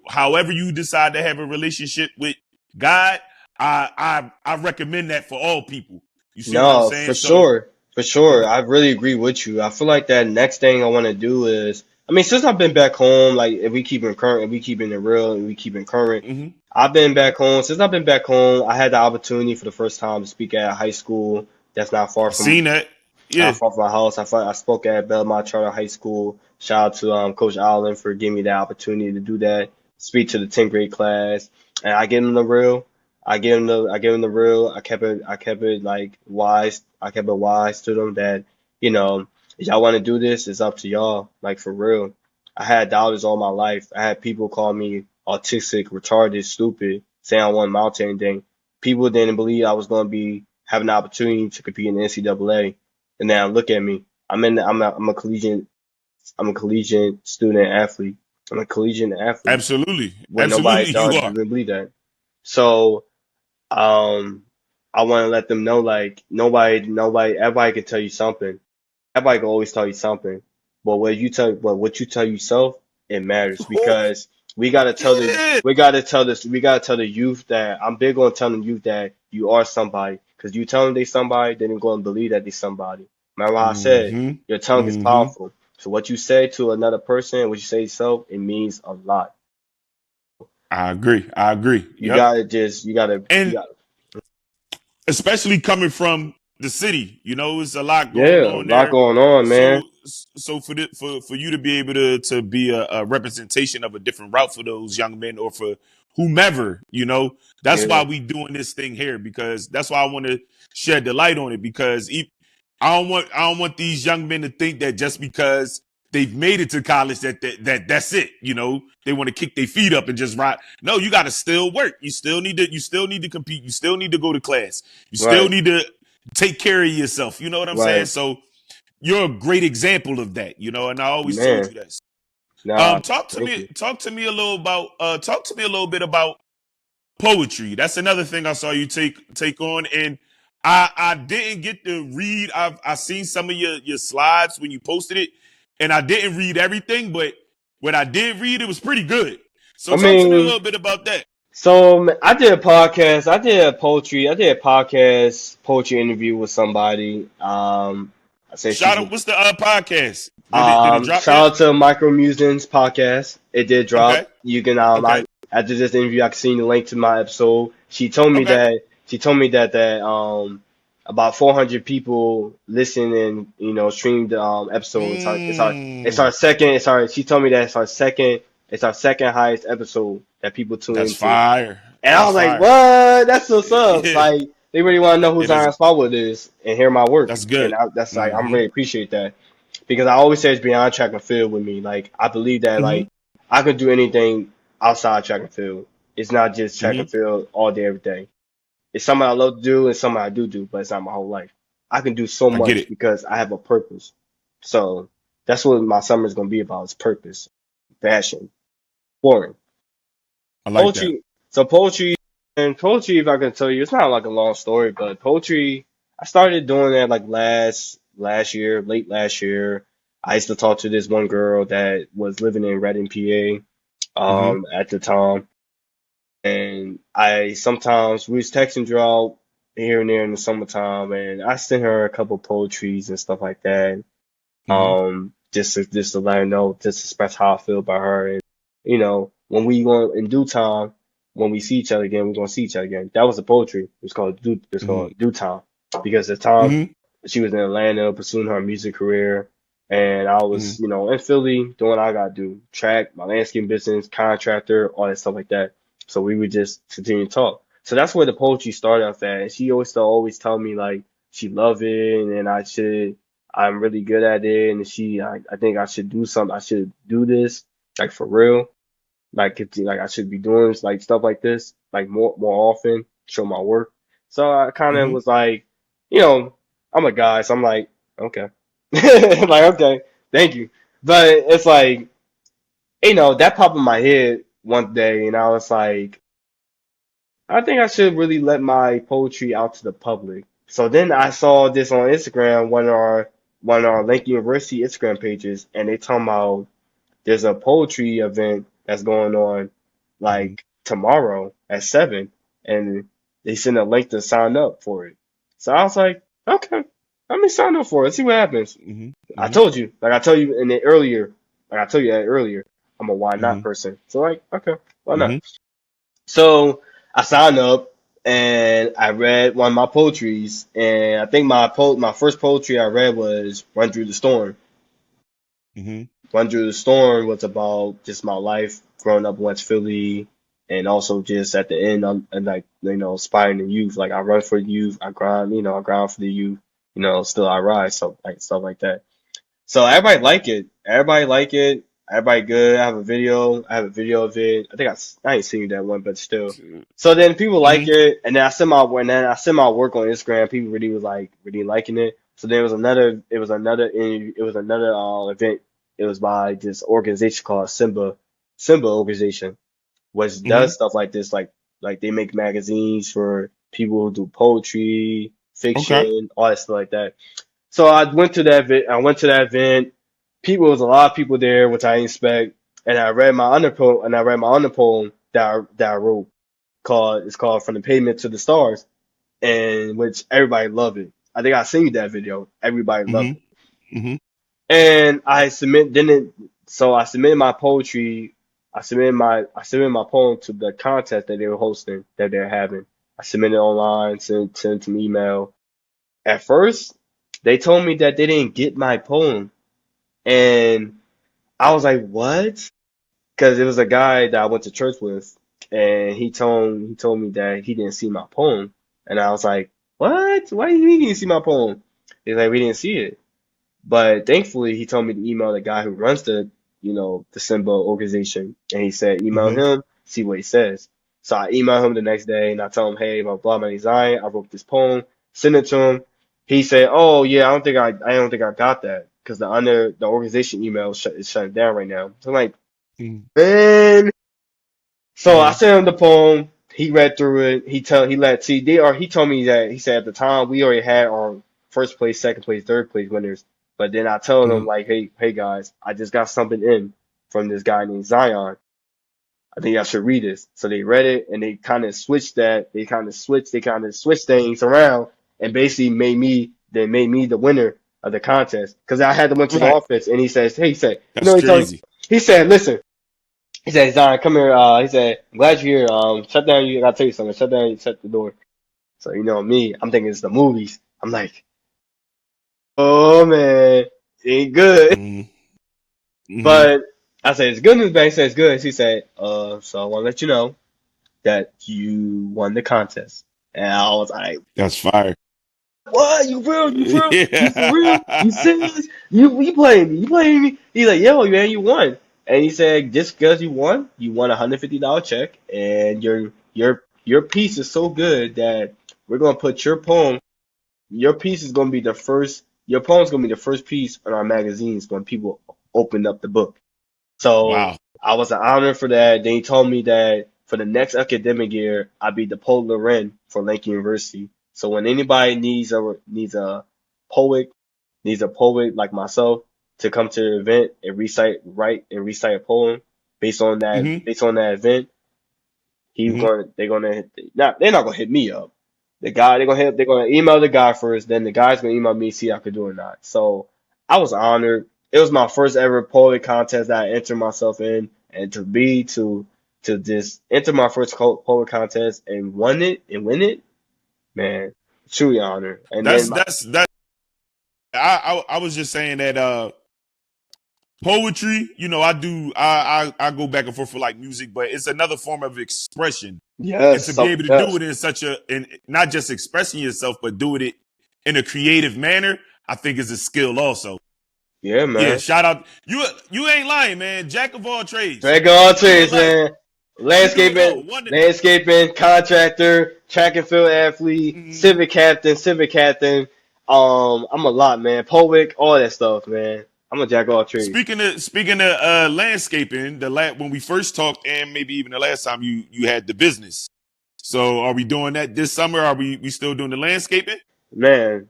however you decide to have a relationship with God, I recommend that for all people. You see what I'm No, saying? So, for sure. I really agree with you. I feel like that next thing I want to do is, I mean, since I've been back home, like if we keep it current, if we keeping it real, and we keep it current, mhm. I've been back home. Since I've been back home, I had the opportunity for the first time to speak at a high school that's I seen that. Yeah, not far from my house. I spoke at Belmont Charter High School. Shout out to Coach Allen for giving me the opportunity to do that. Speak to the 10th grade class, and I give them the real. I give them the real. I kept it like wise. I kept it wise to them that if y'all want to do this, it's up to y'all. Like for real. I had doubters all my life. I had people call me autistic, retarded, stupid, saying I wasn't amount to anything. People didn't believe I was going to be having an opportunity to compete in the NCAA. And now look at me. I'm a collegiate student athlete. I'm a collegiate athlete absolutely, when nobody absolutely, you thought are. even believe that. So I want to let them know like everybody can tell you something. Everybody can always tell you something. But what you tell yourself, it matters because Yeah. we gotta tell the youth that I'm big on telling youth that you are somebody. Cause you tell them they somebody, they didn't go and believe that they somebody. Remember how I said Mm-hmm. your tongue is Mm-hmm. powerful. So what you say to another person, what you say to yourself, it means a lot. I agree. I agree. You Yep. gotta just you And gotta especially coming from the city, it's a lot going yeah, a on lot there. going on, man. So for you to be able to be a representation of a different route for those young men or for whomever, that's Yeah, why we doing this thing here, because that's why I want to shed the light on it, because I don't want these young men to think that just because they've made it to college that's it. They want to kick their feet up and just ride. No, you got to still work. You still need to compete. You still need to go to class. You still right, need to take care of yourself. You know what I'm saying? right, So you're a great example of that, and I always told man. you that. Nah, Talk to thank me you. talk to me a little bit about poetry. That's another thing I saw you take on, and I didn't get to read. I seen some of your slides when you posted it, and I didn't read everything, but when I did read, it was pretty good. So I talk to me a mean, little bit about that. so I did a podcast. I did a podcast poetry interview with somebody. I said Shout she's out. What's the podcast? Did it drop yet? shout out to Micro Musings podcast. It did drop. Okay. You can Okay. I after this interview I can see the link to my episode. Okay. She told me that about 400 people listened and streamed the episode. It's Mm, our second it's our she told me that it's our second highest episode that people tune that's into. fire. And I That's was like, fire. what? That's what's up. Yeah. Like they really want to know who It is. Zion Spotwood is and hear my work. That's And good. that's like I'm Mm-hmm. really appreciate that because I always say it's beyond track and field with me. Like I believe that Mm-hmm. like I could do anything outside track and field. It's not just track Mm-hmm. and field all day every day. It's something I love to do and something I do, but it's not my whole life. I can do so I get much it. because I have a purpose. So that's what my summer is gonna be about: is purpose, passion, boring. I like that. Poetry. So poetry and poetry, if I can tell you, it's not like a long story, but poetry, I started doing that like last year, late last year. I used to talk to this one girl that was living in Reading, PA, Mm-hmm. at the time, and I sometimes we was texting throughout here and there in the summertime, and I sent her a couple poetries and stuff like that, Mm-hmm. just to let her know, just to express how I feel about her. And when we going in due time, when we see each other again, we're gonna see each other again. That was the poetry. It's Mm-hmm. called due time because the time Mm-hmm. she was in Atlanta pursuing her music career, and I Mm-hmm. was in Philly doing what I gotta do, track my landscape business, contractor, all that stuff like that. So we would just continue to talk. So that's where the poetry started off at. And she always tell me like she love it and I'm really good at it and I think I should do something. I should do this like for real. Like I should be doing like stuff like this like more often, show my work. So I kind of Mm-hmm. was like, you know, I'm a guy, so I'm like, okay, like okay, thank you. But it's like, that popped in my head one day, and I was like, I think I should really let my poetry out to the public. So then I saw this on Instagram, one of our Lake University Instagram pages, and they talking about there's a poetry event that's going on Mm-hmm. like tomorrow at 7, and they send a link to sign up for it. So I was like, okay, let me sign up for it, see what happens. Mm-hmm. I Mm-hmm. told you, like I told you in the earlier, like I told you that earlier, I'm a why not Mm-hmm. person. So like, okay, why not? Mm-hmm. So I signed up and I read one of my poetries, and I think my first poetry I read was Run Through the Storm. Mm-hmm. Run Through the Storm was about just my life growing up in West Philly, and also just at the end, and like inspiring the youth. Like I run for the youth, I grind for the youth. Still I rise, so like stuff like that. So everybody like it. Everybody like it. Everybody good. I have a video. I have a video of it. I ain't seen that one, but still. So then people like Mm-hmm. it, and then I sent my work on Instagram. People really was like really liking it. So there was another. It was another event. It was by this organization called Simba organization, which Mm-hmm. does stuff like this. Like they make magazines for people who do poetry, Okay. fiction, all that stuff like that. So I went to that event. People, was a lot of people there, which I didn't expect. And I read my underpoem that I wrote called From the Pavement to the Stars, and which everybody loved it. I think I seen that video. Everybody loved it. Mm-hmm. Mm-hmm. And I submitted my poetry. I submitted my poem to the contest that they were hosting, that they're having. I submitted online, sent an email. At first, they told me that they didn't get my poem, and I was like, "What?" Because it was a guy that I went to church with, and he told me that he didn't see my poem, and I was like, "What? Why do you mean you didn't see my poem?" He's like, "We didn't see it." But thankfully, he told me to email the guy who runs the Simba organization, and he said, email Mm-hmm. him, see what he says. So I emailed him the next day, and I told him, hey, blah blah, my name's Zion. I wrote this poem, send it to him. He said, oh yeah, I don't think I got that because the organization email is shutting down right now. So I'm like, man. So I Mm-hmm. sent him the poem. He read through it. He told me that he said at the time we already had our first place, second place, third place winners. But then I told Mm-hmm. him like, hey guys, I just got something in from this guy named Zion. I think I should read this. So they read it and they kind of switched that. They kind of switched things around and basically made me the winner of the contest because I had to went to the Right. office and he said, That's he told me, crazy. he said, listen. He said, Zion, come here. He said, I'm glad you're here. Shut down. I gotta tell you something. Shut down. Shut the door. So me, I'm thinking it's the movies. I'm like, oh man, it ain't good. Mm-hmm. Mm-hmm. But I said it's good news. Bang said it's good. She said, so I want to let you know that you won the contest. And I was like, That's fire. what? You real? You for real? You for real? You Yeah. serious? You playing me? You playing me? He's like, yo, man, you won. And he said, just because you won a $150 check, and your piece is so good that we're gonna put your poem. Your piece is gonna be the first. Your poem's gonna be the first piece on our magazines when people open up the book. So Wow. I was an honor for that. Then he told me that for the next academic year, I'd be the poet laureate for Lake University. So when anybody poet, needs a poet like myself to come to the event and write and recite a poem Mm-hmm. based on that event, Mm-hmm. they're not gonna hit me up. They're gonna email the guy first, then the guy's gonna email me, see if I could do it or not. So I was honored. It was my first ever poetry contest that I entered myself in, and to just enter my first poetry contest and win it, man, truly honored. And then That's that. I was just saying that poetry, I go back and forth for like music, but it's another form of expression. And Yes, to be able to yes. do it in not just expressing yourself, but doing it in a creative manner, I think is a skill also. Yeah, Yeah, man. shout out. You ain't lying, man. Jack of all trades. Drag all You do it trades, like man. you do it Landscaping, wonderful. landscaping, contractor, track and field athlete, Mm-hmm. civic captain. I'm a lot, man. Poet, all that stuff, man. I'm a jack of all trades. Speaking of landscaping, when we first talked, and maybe even the last time you had the business. So are we doing that this summer? Are we still doing the landscaping? Man,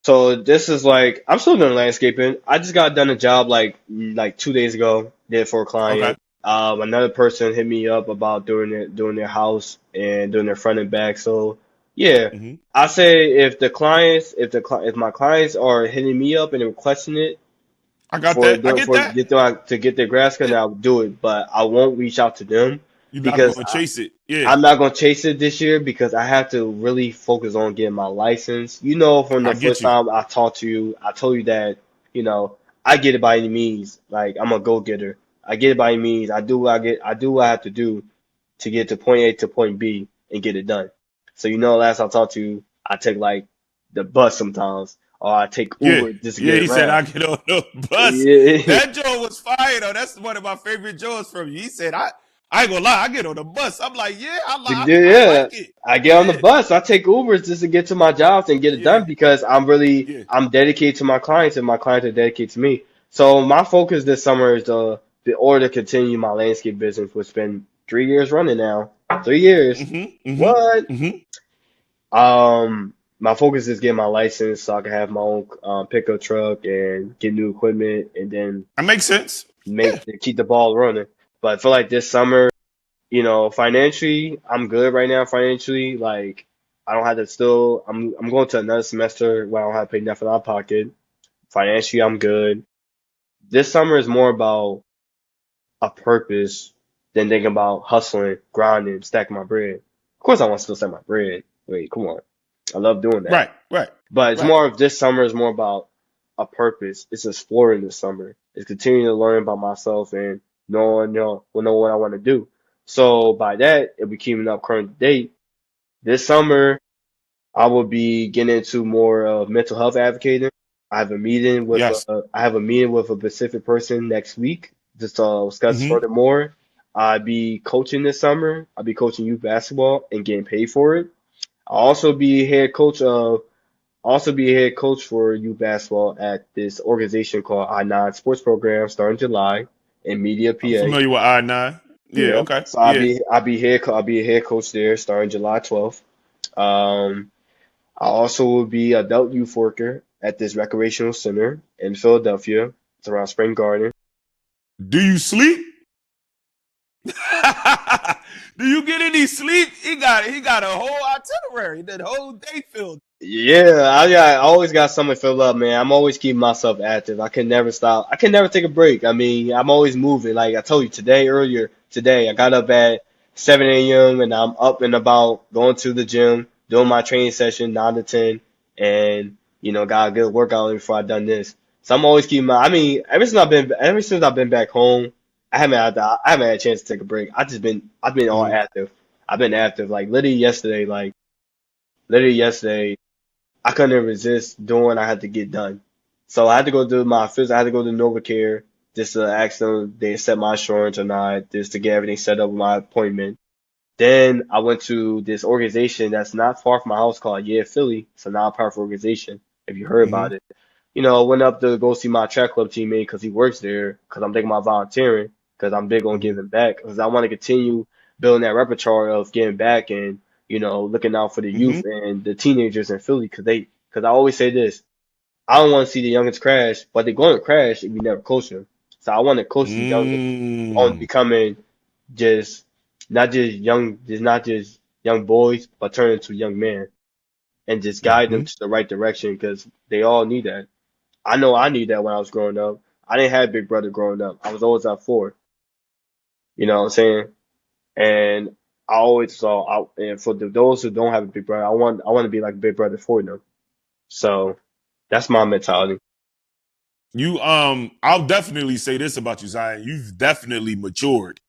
so this is like I'm still doing landscaping. I just got done a job like 2 days ago. Did it for a Okay. client. Another person hit me up about doing their house and doing their front and back. So yeah, Mm-hmm. I say if my clients are hitting me up and requesting it I got that. I get that. to get their grass cut, Yeah. I'll do it. But I won't reach out to them You're not because going to chase it. Yeah. I'm not gonna chase it this year because I have to really focus on getting my license. You know, from the I get first you. time I talked to you, I told you that, I get it by any means. Like I'm a go-getter. I get it by any means. I do what I have to do to get to point A to point B and get it done. So last I talked to you, I take like the bus sometimes, or I take Yeah. Uber just to Yeah, get he said around. I get on the bus. Yeah, That joke was fire though. That's one of my favorite jokes from you. He said, I ain't gonna lie, I get on the bus. I'm like, yeah, I yeah. like it. I get on the Yeah. bus. I take Ubers just to get to my jobs and get it Yeah. done because Yeah. I'm dedicated to my clients and my clients are dedicated to me. So my focus this summer is the order to continue my landscape business, which has been 3 years running now. 3 years. Mm-hmm. What? Mm-hmm. Mm-hmm. My focus is getting my license so I can have my own pickup truck and get new equipment and then That makes sense. Yeah. keep the ball running. But I feel like this summer, financially, I'm good right now financially. Like I don't have to still I'm going to another semester where I don't have to pay nothing out of pocket. Financially, I'm good. This summer is more about a purpose than thinking about hustling, grinding, stacking my bread. Of course I want to still stack my bread. Wait, come on. I love doing that. Right. Right. But it's Right. more of this summer is more about a purpose. It's exploring this summer. It's continuing to learn about myself and know what I want to do. So by that, if we keeping up current date, this summer I will be getting into more of mental health advocating. Yes. I have a meeting with a specific person next week just to discuss Mm-hmm. furthermore. I'll be coaching this summer. I'll be coaching youth basketball and getting paid for it. I'll also be a head coach for youth basketball at this organization called I9 Sports Program starting July in Media, I'm PA. familiar with I-9. Yeah. Yeah. Okay. So Yeah. I'll be a head coach there starting July 12th. Um, I also will be adult youth worker at this recreational center in Philadelphia. It's around Spring Garden. Do you sleep? Do you get any sleep? He got a whole itinerary, that whole day filled. Yeah, I always got something to fill up, man. I'm always keeping myself active. I can never stop. I can never take a break. I mean, I'm always moving. Like I told you earlier today, I got up at 7 a.m. and I'm up and about going to the gym, doing my training session 9 to 10, and got a good workout in before I done this. So I'm always keeping I mean, ever since I've been back home, I haven't had a chance to take a break. I've been all Mm-hmm. active. I've been active. Literally yesterday. I couldn't resist doing what I had to get done. So I had to go do my phys. I had to go to NovaCare just to ask them if they accept my insurance or not, just to get everything set up with my appointment. Then I went to this organization that's not far from my house called Yeah Philly. It's a non-profit organization. If you heard Mm-hmm. about it, I went up to go see my track club teammate because he works there. Because I'm thinking about volunteering because I'm big on Mm-hmm. giving back. Because I want to continue building that repertoire of giving back and looking out for the Mm-hmm. youth and the teenagers in Philly. Because I always say this, I don't want to see the youngins crash, but they're going to crash if we never coach them. So I want to coach the youngins on Mm. becoming just not just young boys, but turn into young men and just guide them Mm-hmm. to the right direction because they all need that. I know I need that when I was growing up. I didn't have a big brother growing up. I was always at four. You know what I'm saying? And I always saw out and for those who don't have a big brother, I want to be like a big brother for them. So that's my mentality. I'll definitely say this about you, Zion. You've definitely matured.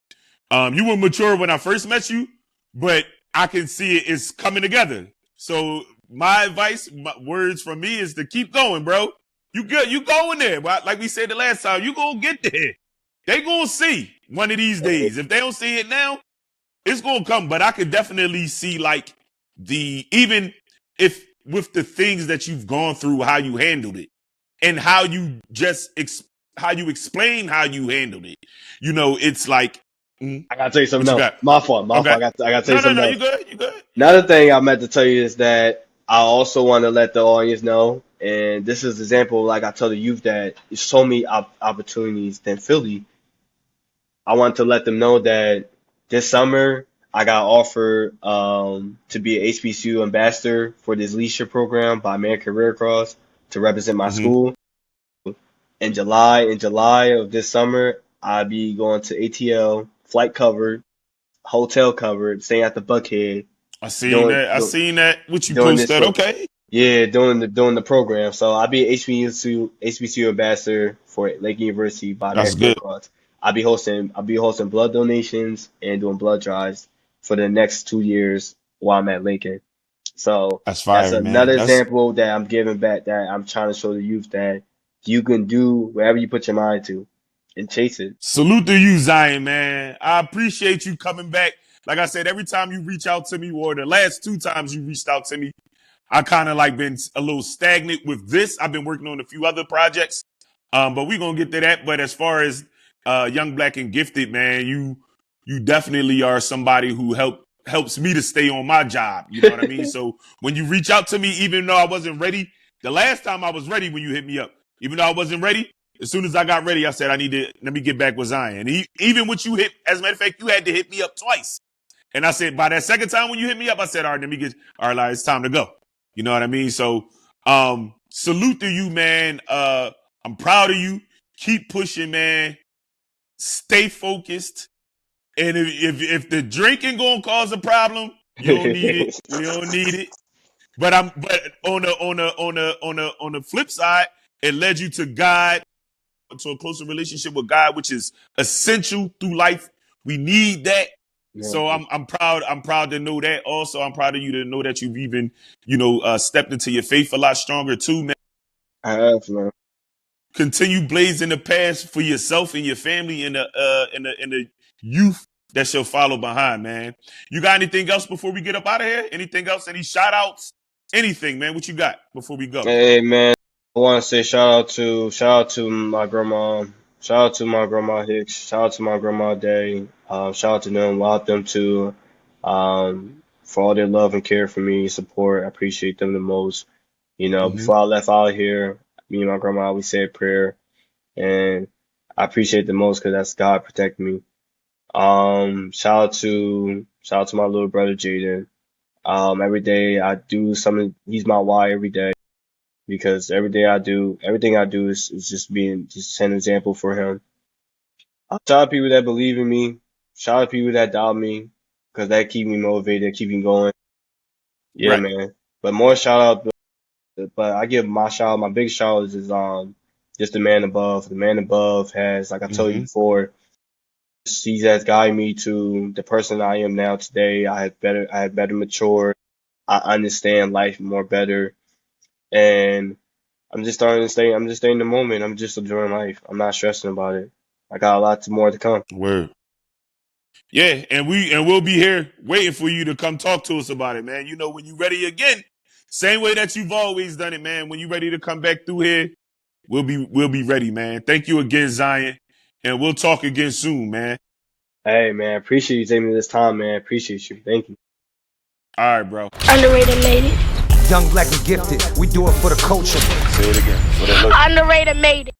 You were mature when I first met you, but I can see it's coming together. So my advice, words from me is to keep going, bro. You good? You going there? Like we said the last time, you gonna get there. They gonna see one of these days. If they don't see it now, it's gonna come. But I could definitely see like even if with the things that you've gone through, how you handled it, and how you just how you explain how you handled it. You know, it's like. I gotta tell you something else. My fault. Okay. I gotta tell you something else. You good. You good. Another thing I meant to tell you is that I also want to let the audience know, and this is an example, like I tell the youth that there's so many opportunities in Philly. I want to let them know that this summer I got offered to be an HBCU ambassador for this leadership program by American Red Cross to represent my school. In July of this summer, I'll be going to ATL, flight covered, hotel covered, staying at the Buckhead. I seen that. What you posted? Okay. Yeah, doing the program. So I'll be HBCU ambassador for Lake University by American Red Cross. I'll be hosting blood donations and doing blood drives for the next 2 years while I'm at Lincoln. So that's another example that I'm giving back, that I'm trying to show the youth that you can do whatever you put your mind to and chase it. Salute to you, Zion, man. I appreciate you coming back. Like I said, every time you reach out to me, or the last 2 times you reached out to me, I kind of like been a little stagnant with this. I've been working on a few other projects, but we're going to get to that. But as far as Young Black and Gifted, man, you definitely are somebody who helps me to stay on my job. You know what I mean? So when you reach out to me, even though I wasn't ready, the last time I was ready when you hit me up, even though I wasn't ready, as soon as I got ready, I said, let me get back with Zion. Even when you hit, as a matter of fact, you had to hit me up twice. And I said, by that second time when you hit me up, I said, all right, it's time to go. You know what I mean? So, salute to you, man. I'm proud of you. Keep pushing, man. Stay focused. And if the drinking gonna cause a problem, you don't need it. We don't need it. But on the flip side, it led you to God, to a closer relationship with God, which is essential through life. We need that. Yeah. So I'm proud to know that. Also, I'm proud of you to know that you've even, stepped into your faith a lot stronger too, man. I have, man. Continue blazing the path for yourself and your family and the youth that shall follow behind, man. You got anything else before we get up out of here? Anything else? Any shout outs? Anything, man? What you got before we go? Hey, man. I want to say shout out to my grandma. Shout out to my grandma Hicks. Shout out to my grandma Day. Shout out to them. Love them too. For all their love and care for me, support. I appreciate them the most. Before I left out here, me and my grandma always say a prayer, and I appreciate the most because that's God protecting me. Shout out to my little brother Jaden. Every day I do something. He's my why every day, because everything I do is just set an example for him. Shout out to people that believe in me. Shout out to people that doubt me, because that keep me motivated, keep me going. Yeah, right. Man. But more shout out. But I give my big shout out is just the man above. The man above has, like I told you before, he has guided me to the person I am now today. I have better matured. I understand life more better. And I'm just starting to stay in the moment. I'm just enjoying life. I'm not stressing about it. I got a lot more to come. Word. Yeah, and we'll be here waiting for you to come talk to us about it, man. When you're ready again, same way that you've always done it, man. When you're ready to come back through here, we'll be ready, man. Thank you again, Zion, and we'll talk again soon, man. Hey, man, appreciate you taking this time, man. Appreciate you. Thank you. All right, bro. Underrated lady. Young, Black, and Gifted. We do it for the culture. Say it again. Underrated made it.